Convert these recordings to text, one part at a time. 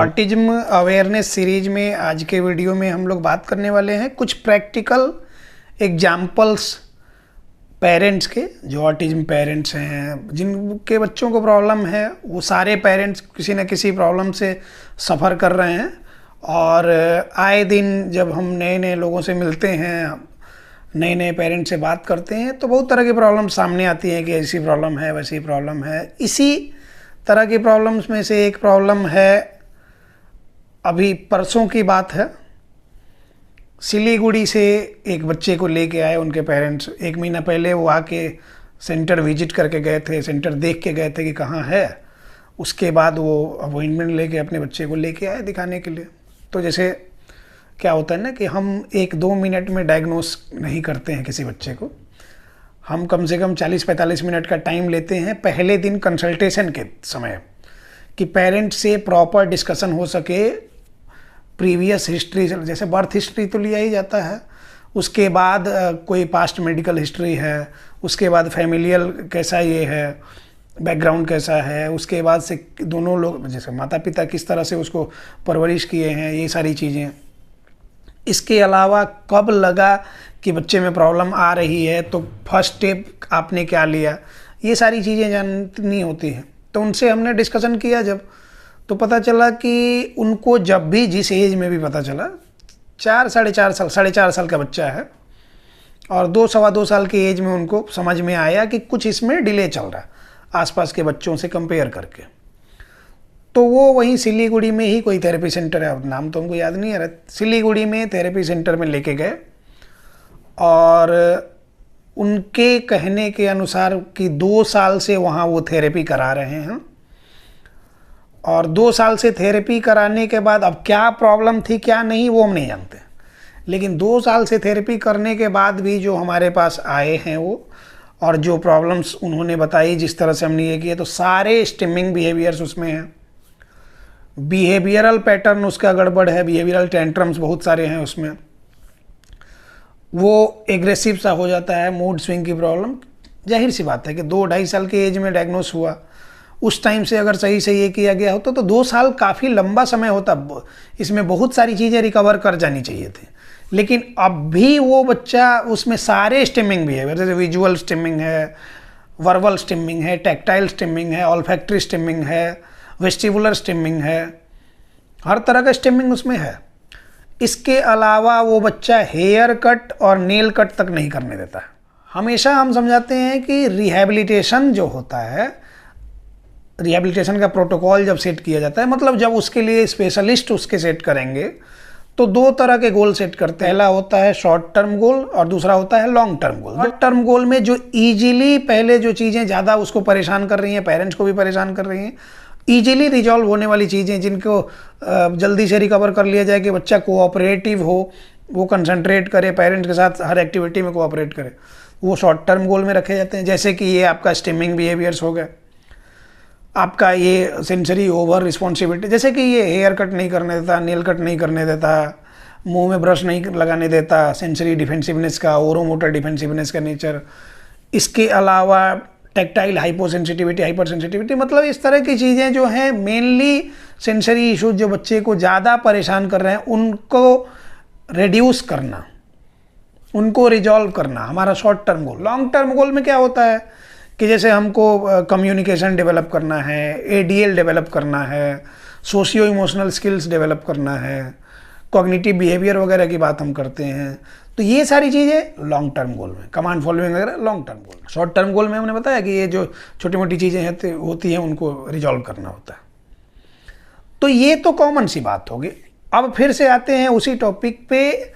Autism awareness series में आज के वीडियो में हम लोग बात करने वाले हैं कुछ प्रैक्टिकल एग्जाम्पल्स पेरेंट्स के, जो ऑटिज्म पेरेंट्स हैं, जिनके बच्चों को प्रॉब्लम है। वो सारे पेरेंट्स किसी न किसी प्रॉब्लम से सफ़र कर रहे हैं और आए दिन जब हम नए नए लोगों से मिलते हैं, नए नए पेरेंट्स से बात करते हैं, तो बहुत तरह की प्रॉब्लम सामने आती हैं कि ऐसी प्रॉब्लम है, वैसी प्रॉब्लम है। इसी तरह की प्रॉब्लम्स में से एक प्रॉब्लम है, अभी परसों की बात है, सिलीगुड़ी से एक बच्चे को लेके आए उनके पेरेंट्स। 1 महीना पहले वो आके सेंटर विजिट करके गए थे, सेंटर देख के गए थे कि कहाँ है। उसके बाद वो अपॉइंटमेंट लेके अपने बच्चे को लेके आए दिखाने के लिए। तो जैसे क्या होता है ना कि हम 1-2 मिनट में डायग्नोस नहीं करते हैं किसी बच्चे को, हम कम से कम 40-45 मिनट का टाइम लेते हैं पहले दिन कंसल्टेशन के समय, कि पेरेंट्स से प्रॉपर डिस्कशन हो सके। प्रीवियस हिस्ट्री, जैसे बर्थ हिस्ट्री तो लिया ही जाता है, उसके बाद कोई पास्ट मेडिकल हिस्ट्री है, उसके बाद फैमिलियल कैसा ये है, बैकग्राउंड कैसा है, उसके बाद से दोनों लोग जैसे माता पिता किस तरह से उसको परवरिश किए हैं, ये सारी चीज़ें। इसके अलावा कब लगा कि बच्चे में प्रॉब्लम आ रही है, तो फर्स्ट स्टेप आपने क्या लिया, ये सारी चीज़ें जाननी होती हैं। तो उनसे हमने डिस्कशन किया जब, तो पता चला कि उनको जब भी, जिस एज में भी पता चला, 4-4.5 साल का बच्चा है और 2-2.25 साल की एज में उनको समझ में आया कि कुछ इसमें डिले चल रहा है आसपास के बच्चों से कंपेयर करके। तो वो वहीं सिलीगुड़ी में ही कोई थेरेपी सेंटर है, अब नाम तो हमको याद नहीं आ रहा, सिलीगुड़ी में थेरेपी सेंटर में लेके गए और उनके कहने के अनुसार कि 2 साल से वहाँ वो थेरेपी करा रहे हैं और 2 साल से थेरेपी कराने के बाद अब क्या प्रॉब्लम थी क्या नहीं वो हम नहीं जानते, लेकिन 2 साल से थेरेपी करने के बाद भी जो हमारे पास आए हैं वो, और जो प्रॉब्लम्स उन्होंने बताई, जिस तरह से हमने ये किए, तो सारे स्टिमिंग बिहेवियर्स उसमें हैं। बिहेवियरल पैटर्न उसका गड़बड़ है, बिहेवियरल टेंट्रम्स बहुत सारे हैं उसमें। वो एग्रेसिव सा हो जाता है, मूड स्विंग की प्रॉब्लम। जाहिर सी बात है कि 2-2.5 साल की एज में डायग्नोस हुआ, उस टाइम से अगर सही से ये किया गया होता तो 2 साल काफ़ी लंबा समय होता, इसमें बहुत सारी चीज़ें रिकवर कर जानी चाहिए थी। लेकिन अब भी वो बच्चा, उसमें सारे स्टिमिंग बिहेवियर, जैसे विजुअल स्टिमिंग है, वर्बल स्टिमिंग है, टैक्टाइल स्टिमिंग है, ऑल्फैक्टरी स्टिमिंग है, वेस्टिबुलर स्टिमिंग है, हर तरह का स्टिमिंग उसमें है। इसके अलावा वो बच्चा हेयर कट और नेल कट तक नहीं करने देता है। हमेशा हम समझाते हैं कि रिहैबिलिटेशन जो होता है, रिहैबिलिटेशन का प्रोटोकॉल जब सेट किया जाता है, मतलब जब उसके लिए स्पेशलिस्ट उसके सेट करेंगे, तो 2 तरह के गोल सेट करते हैं। पहला होता है शॉर्ट टर्म गोल और दूसरा होता है long term goal. Short term goal में जो ईजिली, पहले जो चीज़ें ज़्यादा उसको परेशान कर रही हैं, पेरेंट्स को भी परेशान कर रही हैं, ईजिली रिजॉल्व होने वाली चीज़ें, जिनको जल्दी से रिकवर कर लिया जाए, कि बच्चा कोऑपरेटिव हो, वो कंसंट्रेट करे, पेरेंट्स के साथ हर एक्टिविटी में कोऑपरेट करे, वो शॉर्ट टर्म गोल में रखे जाते हैं। जैसे कि ये आपका स्टिमिंग बिहेवियर्स हो गए, आपका ये सेंसरी ओवर रिस्पॉन्सिबिलिटी, जैसे कि ये हेयर कट नहीं करने देता, नेल कट नहीं करने देता, मुंह में ब्रश नहीं लगाने देता, सेंसरी डिफेंसिवनेस का, ओरोमोटर डिफेंसिवनेस का नेचर। इसके अलावा टैक्टाइल हाइपोसेंसिटिविटी, हाइपर सेंसिटिविटी, मतलब इस तरह की चीज़ें जो हैं, मेनली सेंसरी इशूज जो बच्चे को ज़्यादा परेशान कर रहे हैं, उनको रिड्यूस करना, उनको रिजॉल्व करना हमारा short term goal. Long term goal में क्या होता है कि जैसे हमको कम्युनिकेशन डेवलप करना है, एडीएल डेवलप करना है, सोशियो इमोशनल स्किल्स डेवलप करना है, कॉग्निटिव बिहेवियर वगैरह की बात हम करते हैं। तो ये सारी चीज़ें लॉन्ग टर्म गोल में, कमांड फॉलोइंग वगैरह लॉन्ग टर्म गोल में। शॉर्ट टर्म गोल में हमने बताया कि ये जो छोटी मोटी चीज़ें होती हैं उनको रिजॉल्व करना होता है। तो ये तो कॉमन सी बात होगी। अब फिर से आते हैं उसी टॉपिक पे,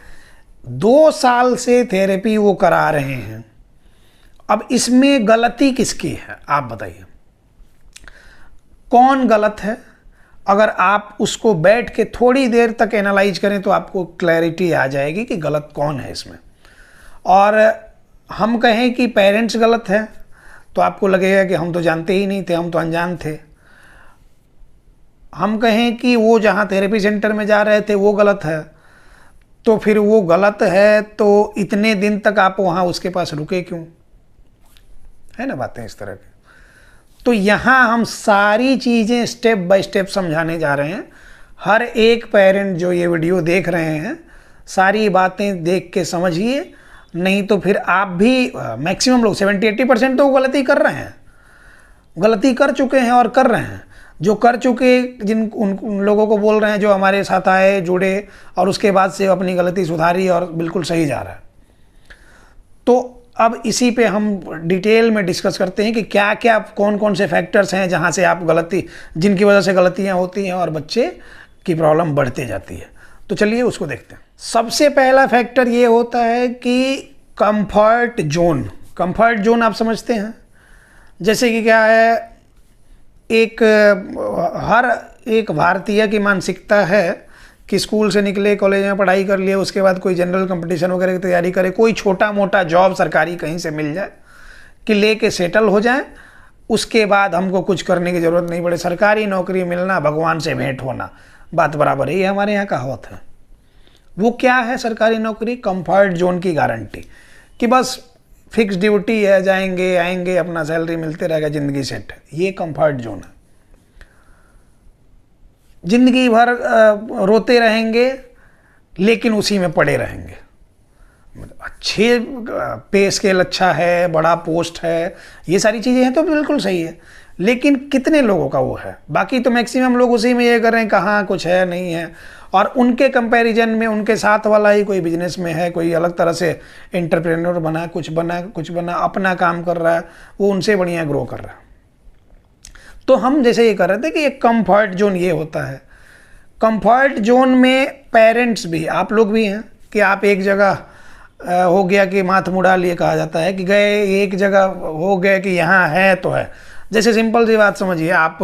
2 साल से थेरेपी वो करा रहे हैं, अब इसमें गलती किसकी है आप बताइए, कौन गलत है? अगर आप उसको बैठ के थोड़ी देर तक एनालाइज करें तो आपको क्लैरिटी आ जाएगी कि गलत कौन है इसमें। और हम कहें कि पेरेंट्स गलत है तो आपको लगेगा कि हम तो जानते ही नहीं थे, हम तो अनजान थे। हम कहें कि वो जहाँ थेरेपी सेंटर में जा रहे थे वो गलत है, तो फिर वो गलत है तो इतने दिन तक आप वहाँ उसके पास रुके क्यों? है ना बातें इस तरह की। तो यहाँ हम सारी चीज़ें स्टेप बाय स्टेप समझाने जा रहे हैं। हर एक पेरेंट जो ये वीडियो देख रहे हैं सारी बातें देख के समझिए, नहीं तो फिर आप भी मैक्सिमम लोग 70-80% तो गलती कर रहे हैं, गलती कर चुके हैं और कर रहे हैं। जो कर चुके उन लोगों को बोल रहे हैं जो हमारे साथ आए, जुड़े और उसके बाद से अपनी गलती सुधारी और बिल्कुल सही जा रहा है। तो अब इसी पे हम डिटेल में डिस्कस करते हैं कि क्या क्या कौन कौन से फैक्टर्स हैं जहाँ से आप जिनकी वजह से गलतियाँ होती हैं और बच्चे की प्रॉब्लम बढ़ते जाती है। तो चलिए उसको देखते हैं। सबसे पहला फैक्टर ये होता है कि कंफर्ट जोन। कंफर्ट जोन आप समझते हैं, जैसे कि क्या है, हर एक भारतीय की मानसिकता है कि स्कूल से निकले, कॉलेज में पढ़ाई कर लिए, उसके बाद कोई जनरल कंपटीशन वगैरह की तैयारी करे, कोई छोटा मोटा जॉब सरकारी कहीं से मिल जाए कि लेके सेटल हो जाए, उसके बाद हमको कुछ करने की ज़रूरत नहीं पड़े। सरकारी नौकरी मिलना भगवान से भेंट होना, बात बराबर है। ये हमारे यहाँ कहावत है। वो क्या है सरकारी नौकरी? कंफर्ट जोन की गारंटी कि बस फिक्स ड्यूटी है, जाएंगे आएंगे, अपना सैलरी मिलते रहेगा, ज़िंदगी सेट है। ये कंफर्ट जोन है। ज़िंदगी भर रोते रहेंगे लेकिन उसी में पड़े रहेंगे। अच्छे पे स्केल अच्छा है, बड़ा पोस्ट है, ये सारी चीज़ें हैं तो बिल्कुल सही है, लेकिन कितने लोगों का वो है? बाकी तो मैक्सिमम लोग उसी में ये कर रहे हैं, कहाँ कुछ है नहीं है। और उनके कंपैरिजन में उनके साथ वाला ही कोई बिजनेस में है, कोई अलग तरह से एंटरप्रेन्योर बना, कुछ बना, अपना काम कर रहा है, वो उनसे बढ़िया ग्रो कर रहा है। तो हम जैसे ये कर रहे थे कि एक कंफर्ट जोन ये होता है। कंफर्ट जोन में पेरेंट्स भी, आप लोग भी हैं कि आप एक जगह हो गया कि माथ मुड़ा लिए, कहा जाता है कि गए एक जगह हो गए कि यहाँ है तो है। जैसे सिंपल सी बात समझिए, आप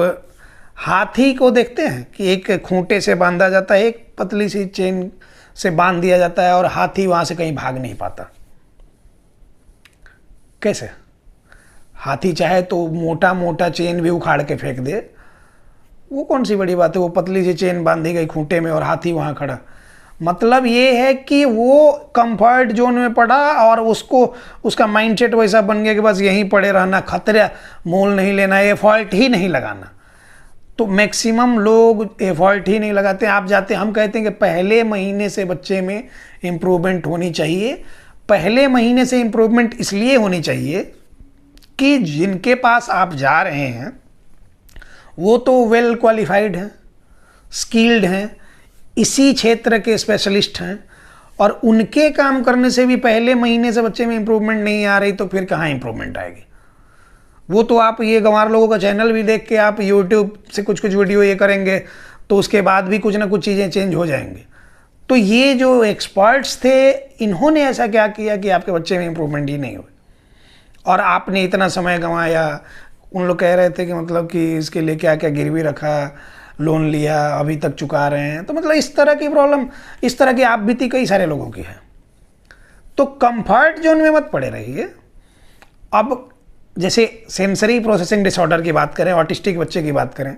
हाथी को देखते हैं कि एक खूंटे से बांधा जाता है, एक पतली सी चेन से बांध दिया जाता है और हाथी वहाँ से कहीं भाग नहीं पाता। कैसे? हाथी चाहे तो मोटा मोटा चेन भी उखाड़ के फेंक दे, वो कौन सी बड़ी बात है? वो पतली सी चेन बांधी गई खूंटे में और हाथी वहाँ खड़ा। मतलब ये है कि वो कंफर्ट जोन में पड़ा और उसका माइंडसेट वैसा बन गया कि बस यहीं पड़े रहना, खतरा मोल नहीं लेना, एफर्ट ही नहीं लगाना। तो मैक्सिमम लोग एफर्ट ही नहीं लगाते। आप जाते, हम कहते हैं कि पहले महीने से बच्चे में इम्प्रूवमेंट होनी चाहिए। पहले महीने से इम्प्रूवमेंट इसलिए होनी चाहिए कि जिनके पास आप जा रहे हैं वो तो वेल क्वालिफाइड हैं, स्किल्ड हैं, इसी क्षेत्र के स्पेशलिस्ट हैं, और उनके काम करने से भी पहले महीने से बच्चे में इम्प्रूवमेंट नहीं आ रही तो फिर कहाँ इम्प्रूवमेंट आएगी? वो तो आप ये गंवार लोगों का चैनल भी देख के आप यूट्यूब से कुछ वीडियो ये करेंगे तो उसके बाद भी कुछ ना कुछ चीज़ें चेंज हो जाएंगी। तो ये जो एक्सपर्ट्स थे, इन्होंने ऐसा क्या किया कि आपके बच्चे में इम्प्रूवमेंट ही नहीं हुई और आपने इतना समय गंवाया। उन लोग कह रहे थे कि मतलब कि इसके लिए क्या क्या गिरवी रखा, लोन लिया, अभी तक चुका रहे हैं। तो मतलब इस तरह की प्रॉब्लम, इस तरह की आप बीती कई सारे लोगों की है। तो कंफर्ट जोन में मत पड़े रहिए। अब जैसे सेंसरी प्रोसेसिंग डिसऑर्डर की बात करें, ऑटिस्टिक बच्चे की बात करें,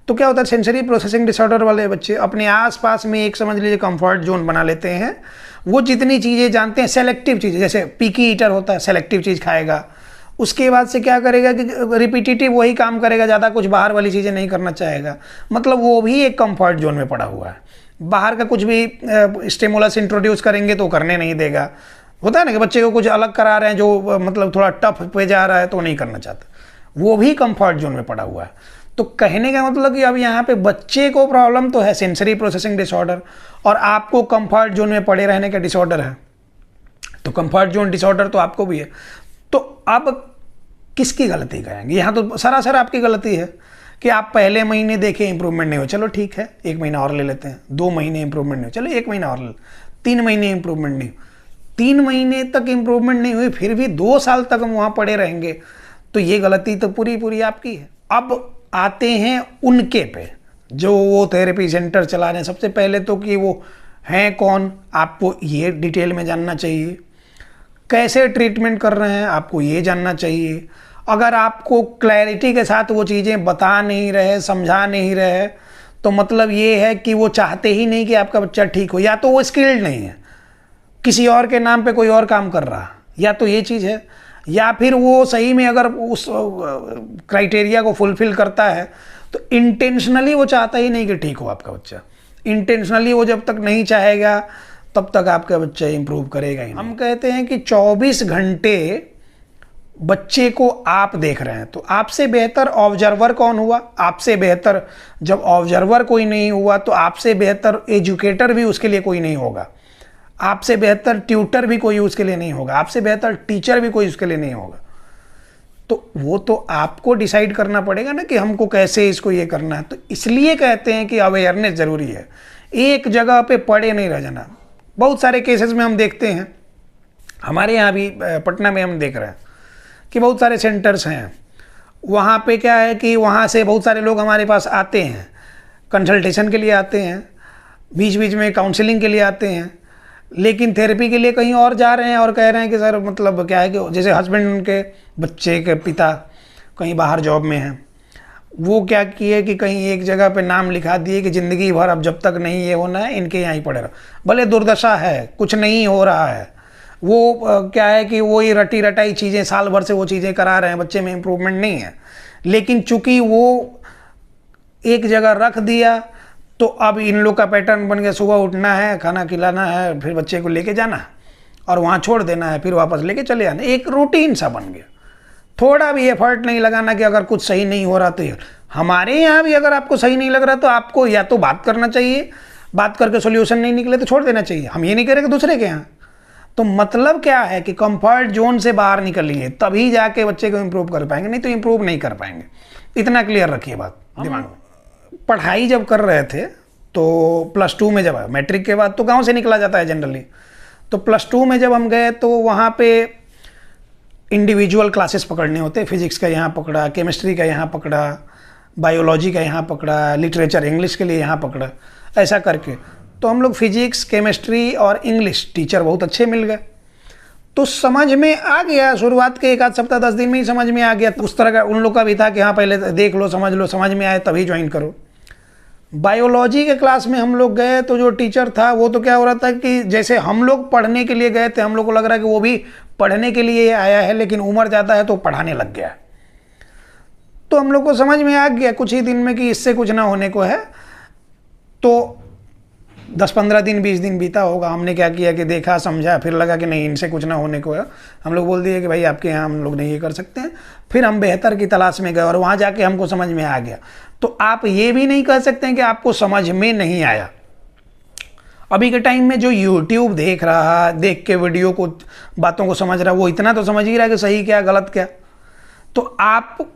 तो क्या होता है, सेंसरी प्रोसेसिंग डिसऑर्डर वाले बच्चे अपने आसपास में एक समझ लीजिए कंफर्ट जोन बना लेते हैं। वो जितनी चीज़ें जानते हैं, सेलेक्टिव चीज़ें, जैसे पिकी ईटर होता है, सेलेक्टिव चीज़ खाएगा, उसके बाद से क्या करेगा कि रिपीटेटिव वही काम करेगा, ज़्यादा कुछ बाहर वाली चीज़ें नहीं करना चाहेगा। मतलब वो भी एक कंफर्ट जोन में पड़ा हुआ है। बाहर का कुछ भी स्टिमुलस इंट्रोड्यूस करेंगे तो करने नहीं देगा। होता है ना कि बच्चे को कुछ अलग करा रहे हैं जो मतलब थोड़ा टफ पे जा रहा है तो नहीं करना चाहता, वो भी कंफर्ट जोन में पड़ा हुआ है। तो कहने का मतलब कि अब यहाँ पे बच्चे को प्रॉब्लम तो है सेंसरी प्रोसेसिंग डिसऑर्डर, और आपको कंफर्ट जोन में पड़े रहने का डिसऑर्डर है। तो कंफर्ट जोन डिसऑर्डर तो आपको भी है। तो अब किसकी गलती कहेंगे? यहाँ तो सरासर आपकी गलती है कि आप पहले महीने देखें इंप्रूवमेंट नहीं हो, चलो ठीक है 1 महीना और ले लेते हैं। 2 महीने इंप्रूवमेंट नहीं हो, चलो 1 महीना और ले, 3 महीने इंप्रूवमेंट नहीं, 3 महीने तक इंप्रूवमेंट नहीं हुई, फिर भी 2 साल तक हम वहाँ पड़े रहेंगे, तो ये गलती तो पूरी आपकी है। अब आते हैं उनके पे जो वो थेरेपी सेंटर चला रहे हैं। सबसे पहले तो कि वो हैं कौन, आपको ये डिटेल में जानना चाहिए। कैसे ट्रीटमेंट कर रहे हैं, आपको ये जानना चाहिए। अगर आपको क्लैरिटी के साथ वो चीज़ें बता नहीं रहे, समझा नहीं रहे, तो मतलब ये है कि वो चाहते ही नहीं कि आपका बच्चा ठीक हो, या तो वो स्किल्ड नहीं है, किसी और के नाम पे कोई और काम कर रहा, या तो ये चीज़ है, या फिर वो सही में अगर उस क्राइटेरिया को फुलफिल करता है तो इंटेंशनली वो चाहता ही नहीं कि ठीक हो आपका बच्चा। इंटेंशनली वो जब तक नहीं चाहेगा तब तक आपका बच्चा इम्प्रूव करेगा ही नहीं। हम कहते हैं कि 24 घंटे बच्चे को आप देख रहे हैं, तो आपसे बेहतर ऑब्जर्वर कौन हुआ? आपसे बेहतर जब ऑब्जर्वर कोई नहीं हुआ तो आपसे बेहतर एजुकेटर भी उसके लिए कोई नहीं होगा, आपसे बेहतर ट्यूटर भी कोई उसके लिए नहीं होगा, आपसे बेहतर टीचर भी कोई उसके लिए नहीं होगा। तो वो तो आपको डिसाइड करना पड़ेगा ना कि हमको कैसे इसको ये करना है। तो इसलिए कहते हैं कि अवेयरनेस ज़रूरी है, एक जगह पे पड़े नहीं रह जाना। बहुत सारे केसेस में हम देखते हैं, हमारे यहाँ भी पटना में हम देख रहे हैं कि बहुत सारे सेंटर्स हैं, वहाँ पे क्या है कि वहाँ से बहुत सारे लोग हमारे पास आते हैं, कंसल्टेशन के लिए आते हैं, बीच बीच में काउंसलिंग के लिए आते हैं, लेकिन थेरेपी के लिए कहीं और जा रहे हैं और कह रहे हैं कि सर मतलब क्या है कि जैसे हस्बैंड उनके बच्चे के पिता कहीं बाहर जॉब में हैं, वो क्या किए कि कहीं एक जगह पे नाम लिखा दिए कि ज़िंदगी भर अब जब तक नहीं ये होना है इनके यहाँ ही पड़े रहो। भले दुर्दशा है, कुछ नहीं हो रहा है, वो क्या है कि वो ये रटी रटाई चीज़ें साल भर से वो चीज़ें करा रहे हैं, बच्चे में इम्प्रूवमेंट नहीं है, लेकिन चूंकि वो एक जगह रख दिया तो अब इन लोग का पैटर्न बन गया, सुबह उठना है, खाना खिलाना है, फिर बच्चे को लेके जाना है और वहाँ छोड़ देना है, फिर वापस लेके चले आना, एक रूटीन सा बन गया। थोड़ा भी एफर्ट नहीं लगाना कि अगर कुछ सही नहीं हो रहा तो हमारे यहाँ भी अगर आपको सही नहीं लग रहा तो आपको या तो बात करना चाहिए, बात करके सोल्यूशन नहीं निकले तो छोड़ देना चाहिए। हम ये नहीं कह रहे कि दूसरे के यहाँ। तो मतलब क्या है कि कंफर्ट जोन से बाहर निकलिए, तभी जाके बच्चे को इम्प्रूव कर पाएंगे, नहीं तो इम्प्रूव नहीं कर पाएंगे। इतना क्लियर रखिए बात दिमाग में। पढ़ाई जब कर रहे थे तो +2 में, जब मैट्रिक के बाद तो गाँव से निकला जाता है जनरली, तो +2 में जब हम गए तो वहाँ पे इंडिविजुअल क्लासेस पकड़ने होते, फिजिक्स का यहाँ पकड़ा, केमिस्ट्री का यहाँ पकड़ा, बायोलॉजी का यहाँ पकड़ा, लिटरेचर इंग्लिश के लिए यहाँ पकड़ा, ऐसा करके तो हम लोग फिजिक्स, केमिस्ट्री और इंग्लिश टीचर बहुत अच्छे मिल गए। तो समझ में आ गया, शुरुआत के 1 आध सप्ताह 10 दिन में ही समझ में आ गया। उस तरह का उन लोग का भी था कि हाँ पहले देख लो, समझ में आए तभी ज्वाइन करो। बायोलॉजी के क्लास में हम लोग गए तो जो टीचर था वो तो क्या हो रहा था कि जैसे हम लोग पढ़ने के लिए गए थे, हम लोग को लग रहा है कि वो भी पढ़ने के लिए आया है, लेकिन उम्र ज़्यादा है तो पढ़ाने लग गया। तो हम लोग को समझ में आ गया कुछ ही दिन में कि इससे कुछ ना होने को है। तो 10-15 दिन 20 दिन बीता होगा, हमने क्या किया कि देखा समझा, फिर लगा कि नहीं इनसे कुछ ना होने को है, हम लोग बोल दिए कि भाई आपके यहाँ हम लोग नहीं ये कर सकते हैं। फिर हम बेहतर की तलाश में गए और वहाँ जाके हमको समझ में आ गया। तो आप ये भी नहीं कह सकते हैं कि आपको समझ में नहीं आया। अभी के टाइम में जो YouTube देख रहा, देख के वीडियो को, बातों को समझ रहा, वो इतना तो समझ ही रहा है कि सही क्या गलत क्या। तो आप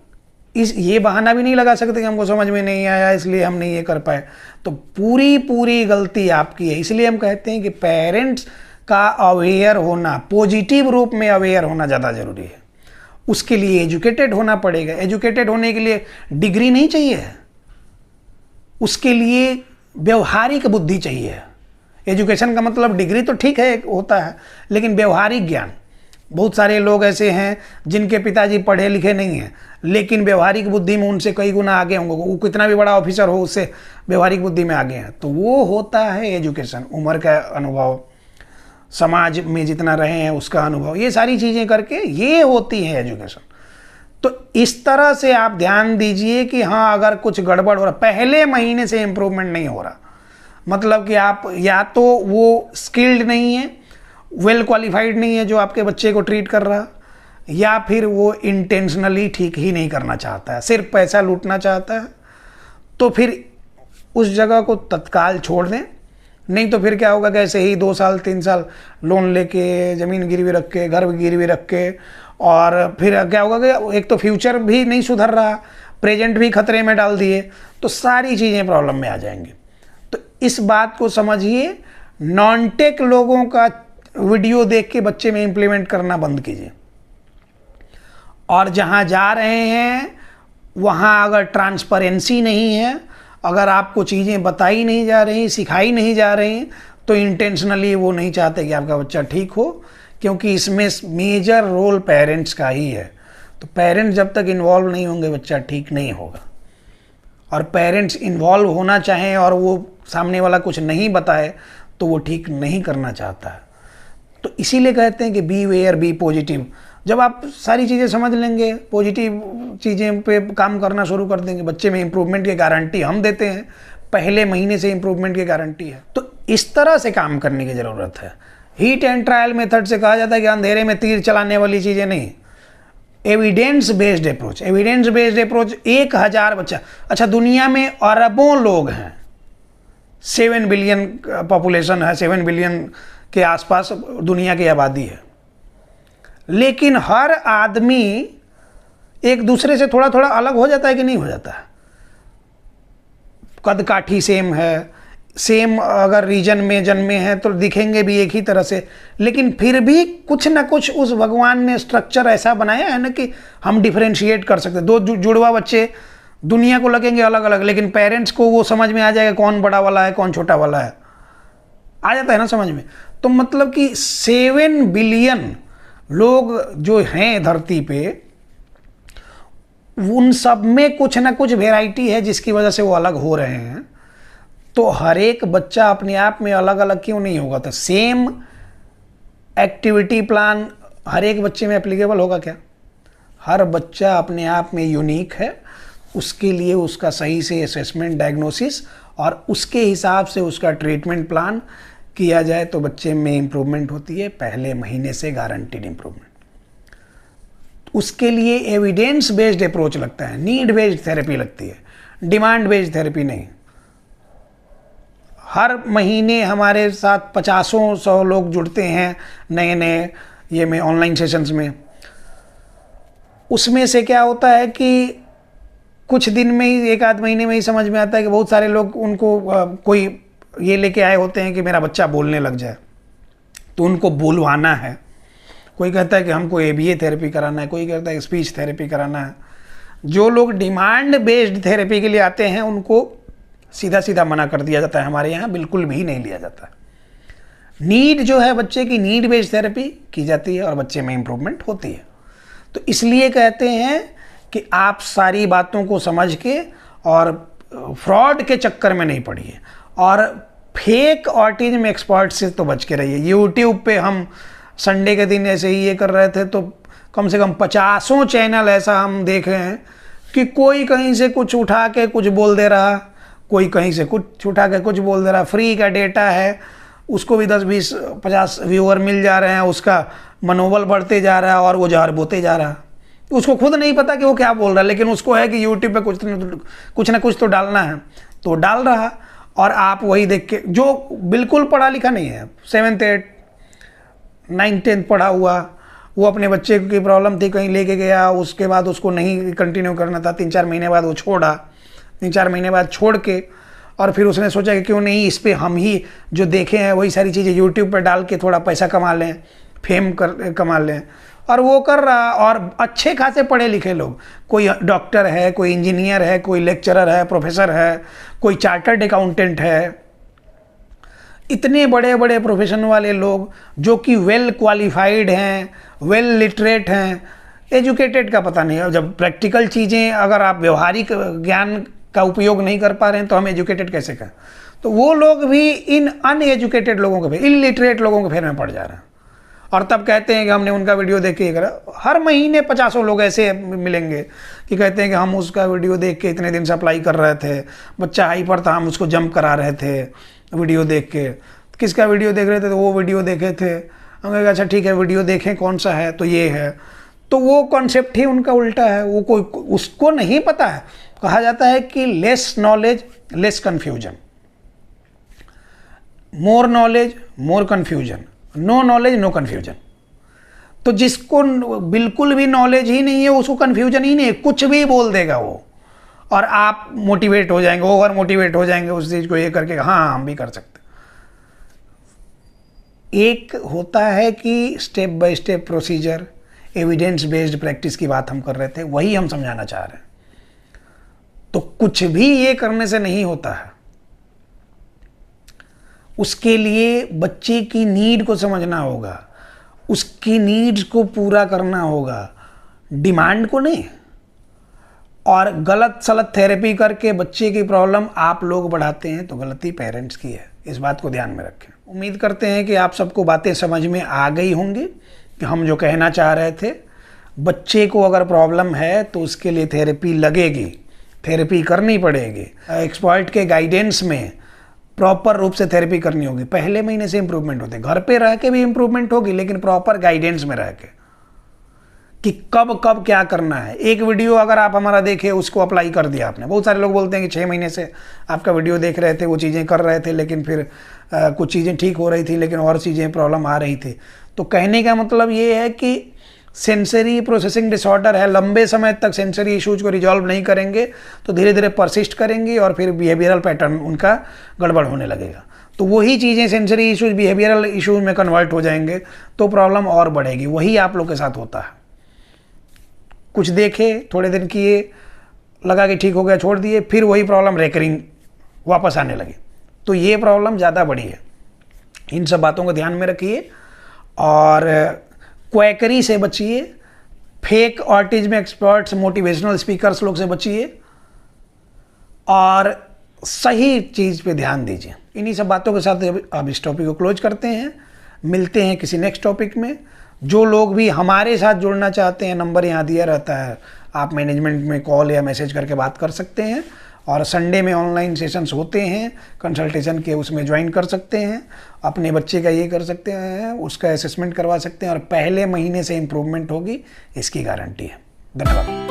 ये बहाना भी नहीं लगा सकते कि हमको समझ में नहीं आया इसलिए हम नहीं ये कर पाए। तो पूरी गलती आपकी है। इसलिए हम कहते हैं कि पेरेंट्स का अवेयर होना, पॉजिटिव रूप में अवेयर होना ज़्यादा ज़रूरी है। उसके लिए एजुकेटेड होना पड़ेगा। एजुकेटेड होने के लिए डिग्री नहीं चाहिए, उसके लिए व्यवहारिक बुद्धि चाहिए। एजुकेशन का मतलब डिग्री तो ठीक है होता है, लेकिन व्यवहारिक ज्ञान। बहुत सारे लोग ऐसे हैं जिनके पिताजी पढ़े लिखे नहीं हैं, लेकिन व्यवहारिक बुद्धि में उनसे कई गुना आगे होंगे। वो कितना भी बड़ा ऑफिसर हो, उससे व्यवहारिक बुद्धि में आगे हैं। तो वो होता है एजुकेशन। उम्र का अनुभव, समाज में जितना रहे हैं उसका अनुभव, ये सारी चीज़ें करके ये होती है एजुकेशन। तो इस तरह से आप ध्यान दीजिए कि हाँ अगर कुछ गड़बड़ हो रहा, पहले महीने से इम्प्रूवमेंट नहीं हो रहा, मतलब कि आप या तो वो स्किल्ड नहीं है, वेल क्वालिफाइड नहीं है जो आपके बच्चे को ट्रीट कर रहा, या फिर वो इंटेंशनली ठीक ही नहीं करना चाहता है, सिर्फ पैसा लूटना चाहता है, तो फिर उस जगह को तत्काल छोड़ दें। नहीं तो फिर क्या होगा कि ऐसे ही 2 साल 3 साल लोन लेके, ज़मीन गिरवी रख के, घर गिरवी रख के, और फिर क्या होगा कि एक तो फ्यूचर भी नहीं सुधर रहा, प्रेजेंट भी खतरे में डाल दिए, तो सारी चीज़ें प्रॉब्लम में आ जाएंगी। तो इस बात को समझिए। नॉन टेक लोगों का वीडियो देख के बच्चे में इम्प्लीमेंट करना बंद कीजिए। और जहाँ जा रहे हैं वहाँ अगर ट्रांसपेरेंसी नहीं है, अगर आपको चीज़ें बताई नहीं जा रही, सिखाई नहीं जा रही, तो इंटेंशनली वो नहीं चाहते कि आपका बच्चा ठीक हो, क्योंकि इसमें मेजर रोल पेरेंट्स का ही है। तो पेरेंट्स जब तक इन्वॉल्व नहीं होंगे बच्चा ठीक नहीं होगा। और पेरेंट्स इन्वॉल्व होना चाहें और वो सामने वाला कुछ नहीं बताए तो वो ठीक नहीं करना चाहता है। तो इसीलिए कहते हैं कि बी वेयर, बी पॉजिटिव। जब आप सारी चीज़ें समझ लेंगे, पॉजिटिव चीज़ें पे काम करना शुरू कर देंगे, बच्चे में इम्प्रूवमेंट की गारंटी हम देते हैं। पहले महीने से इंप्रूवमेंट की गारंटी है। तो इस तरह से काम करने की ज़रूरत है। हीट एंड ट्रायल मेथड से कहा जाता है कि अंधेरे में तीर चलाने वाली चीज़ें नहीं, evidence based approach. Evidence based approach 1000 बच्चा, अच्छा दुनिया में अरबों लोग हैं, 7 बिलियन पॉपुलेशन है, 7 बिलियन के आसपास दुनिया की आबादी है, लेकिन हर आदमी एक दूसरे से थोड़ा थोड़ा अलग हो जाता है कि नहीं हो जाता है? कद काठी सेम है, सेम अगर रीजन में जन्मे हैं तो दिखेंगे भी एक ही तरह से, लेकिन फिर भी कुछ ना कुछ उस भगवान ने स्ट्रक्चर ऐसा बनाया है ना कि हम डिफरेंशिएट कर सकते हैं। दो जुड़वा बच्चे दुनिया को लगेंगे अलग अलग, लेकिन पेरेंट्स को वो समझ में आ जाएगा कौन बड़ा वाला है कौन छोटा वाला है, आ जाता है ना समझ में। तो मतलब कि 7 बिलियन लोग जो हैं धरती पे, उन सब में कुछ ना कुछ वेराइटी है जिसकी वजह से वो अलग हो रहे हैं। तो हर एक बच्चा अपने आप में अलग अलग क्यों नहीं होगा? तो सेम एक्टिविटी प्लान हर एक बच्चे में एप्लीकेबल होगा क्या? हर बच्चा अपने आप में यूनिक है, उसके लिए उसका सही से असेसमेंट, डायग्नोसिस और उसके हिसाब से उसका ट्रीटमेंट प्लान किया जाए तो बच्चे में इम्प्रूवमेंट होती है, पहले महीने से गारंटीड इम्प्रूवमेंट। उसके लिए एविडेंस बेस्ड अप्रोच लगता है, नीड बेस्ड थेरेपी लगती है, डिमांड बेस्ड थेरेपी नहीं। हर महीने हमारे साथ 50-100 लोग जुड़ते हैं नए नए ये में ऑनलाइन सेशंस में। उसमें से क्या होता है कि कुछ दिन में ही, 1-8 महीने में ही समझ में आता है कि बहुत सारे लोग उनको कोई ये लेके आए होते हैं कि मेरा बच्चा बोलने लग जाए, तो उनको बोलवाना है। कोई कहता है कि हमको ABA थेरेपी कराना है, कोई कहता है स्पीच थेरेपी कराना है। जो लोग डिमांड बेस्ड थेरेपी के लिए आते हैं उनको सीधा सीधा मना कर दिया जाता है, हमारे यहाँ बिल्कुल भी नहीं लिया जाता। नीड जो है बच्चे की, नीड बेस्ड थेरेपी की जाती है और बच्चे में इम्प्रूवमेंट होती है। तो इसलिए कहते हैं कि आप सारी बातों को समझ के और फ्रॉड के चक्कर में नहीं पड़िए, और फेक ऑटिज्म एक्सपर्ट से तो बच के रहिए। यूट्यूब पे हम संडे के दिन ऐसे ही ये कर रहे थे तो कम से कम 50 चैनल ऐसा हम देख रहे हैं कि कोई कहीं से कुछ उठा के कुछ बोल दे रहा, कोई कहीं से कुछ उठा के कुछ बोल दे रहा। फ्री का डेटा है, उसको भी 10-20-50 व्यूअर मिल जा रहे हैं, उसका मनोबल बढ़ते जा रहा है और वो जहर बोते जा रहा है। उसको खुद नहीं पता कि वो क्या बोल रहा है, लेकिन उसको है कि यूट्यूब पे कुछ ना कुछ तो डालना है, तो डाल रहा। और आप वही देख के, जो बिल्कुल पढ़ा लिखा नहीं है, 7th 8th 9th 10th पढ़ा हुआ, वो अपने बच्चे की प्रॉब्लम थी कहीं लेके गया, उसके बाद उसको नहीं कंटिन्यू करना था, 3-4 महीने बाद वो छोड़ा, 3-4 महीने बाद छोड़ के, और फिर उसने सोचा कि क्यों नहीं इस पे हम ही जो देखे हैं वही सारी चीज़ें यूट्यूब पर डाल के थोड़ा पैसा कमा लें, फेम कमा लें, और वो कर रहा। और अच्छे खासे पढ़े लिखे लोग, कोई डॉक्टर है, कोई इंजीनियर है, कोई लेक्चरर है, प्रोफेसर है, कोई चार्टर्ड अकाउंटेंट है, इतने बड़े बड़े प्रोफेशन वाले लोग जो कि वेल क्वालिफाइड हैं, वेल लिटरेट हैं, एजुकेटेड का पता नहीं है। जब प्रैक्टिकल चीज़ें अगर आप व्यवहारिक ज्ञान का उपयोग नहीं कर पा रहे हैं तो हम एजुकेटेड कैसे कहें? तो वो लोग भी इन अनएजुकेटेड लोगों के, इलिटरेट लोगों के फेर में पड़ जा रहे हैं, और तब कहते हैं कि हमने उनका वीडियो देख के ये करा। हर महीने 50 लोग ऐसे मिलेंगे कि कहते हैं कि हम उसका वीडियो देख के इतने दिन से अप्लाई कर रहे थे, बच्चा हाइपर था, हम उसको जंप करा रहे थे वीडियो देख के। किसका वीडियो देख रहे थे? तो वो वीडियो देखे थे। हम कहा अच्छा ठीक है, वीडियो देखें कौन सा है, तो ये है। तो वो कॉन्सेप्ट ही उनका उल्टा है, वो कोई उसको नहीं पता है। कहा जाता है कि less knowledge less confusion, more knowledge more confusion, no knowledge no confusion. तो जिसको बिल्कुल भी नॉलेज ही नहीं है उसको कन्फ्यूजन ही नहीं है, कुछ भी बोल देगा वो, और आप मोटिवेट हो जाएंगे, ओवर मोटिवेट हो जाएंगे उस चीज़ को ये करके, हाँ हम भी कर सकते। एक होता है कि step by step procedure, evidence based practice की बात हम कर रहे थे, वही हम समझाना चाह रहे हैं। तो कुछ भी ये करने से नहीं होता है, उसके लिए बच्चे की नीड को समझना होगा, उसकी नीड्स को पूरा करना होगा, डिमांड को नहीं। और गलत सलत थेरेपी करके बच्चे की प्रॉब्लम आप लोग बढ़ाते हैं तो गलती पेरेंट्स की है, इस बात को ध्यान में रखें। उम्मीद करते हैं कि आप सबको बातें समझ में आ गई होंगी कि हम जो कहना चाह रहे थे। बच्चे को अगर प्रॉब्लम है तो उसके लिए थेरेपी लगेगी, थेरेपी करनी पड़ेगी। एक्सपर्ट के गाइडेंस में प्रॉपर रूप से थेरेपी करनी होगी। पहले महीने से इंप्रूवमेंट होते, घर पे रह के भी इंप्रूवमेंट होगी, लेकिन प्रॉपर गाइडेंस में रह के कि कब कब क्या करना है। एक वीडियो अगर आप हमारा देखे, उसको अप्लाई कर दिया आपने। बहुत सारे लोग बोलते हैं कि 6 महीने से आपका वीडियो देख रहे थे, वो चीज़ें कर रहे थे, लेकिन फिर कुछ चीज़ें ठीक हो रही थी, लेकिन और चीज़ें प्रॉब्लम आ रही थी। तो कहने का मतलब ये है कि सेंसरी प्रोसेसिंग डिसऑर्डर है, लंबे समय तक सेंसरी इश्यूज को रिजॉल्व नहीं करेंगे तो धीरे धीरे परसिस्ट करेंगी और फिर बिहेवियरल पैटर्न उनका गड़बड़ होने लगेगा। तो वही चीज़ें सेंसरी इश्यूज बिहेवियरल इश्यूज में कन्वर्ट हो जाएंगे तो प्रॉब्लम और बढ़ेगी। वही आप लोग के साथ होता है। कुछ देखे, थोड़े दिन किए, लगा कि ठीक हो गया, छोड़ दिए, फिर वही प्रॉब्लम रेकरिंग वापस आने लगी। तो ये प्रॉब्लम ज़्यादा बड़ी है। इन सब बातों को ध्यान में रखिए और क्वैकरी से बचिए, fake autism experts, motivational speakers लोग से बचिए और सही चीज़ पे ध्यान दीजिए। इन्हीं सब बातों के साथ अब इस टॉपिक को क्लोज करते हैं। मिलते हैं किसी नेक्स्ट टॉपिक में। जो लोग भी हमारे साथ जुड़ना चाहते हैं, नंबर यहाँ दिया रहता है, आप मैनेजमेंट में कॉल या मैसेज करके बात कर सकते हैं। और संडे में ऑनलाइन सेशंस होते हैं कंसल्टेशन के, उसमें ज्वाइन कर सकते हैं। अपने बच्चे का ये कर सकते हैं, उसका असेसमेंट करवा सकते हैं और पहले महीने से इम्प्रूवमेंट होगी, इसकी गारंटी है। धन्यवाद।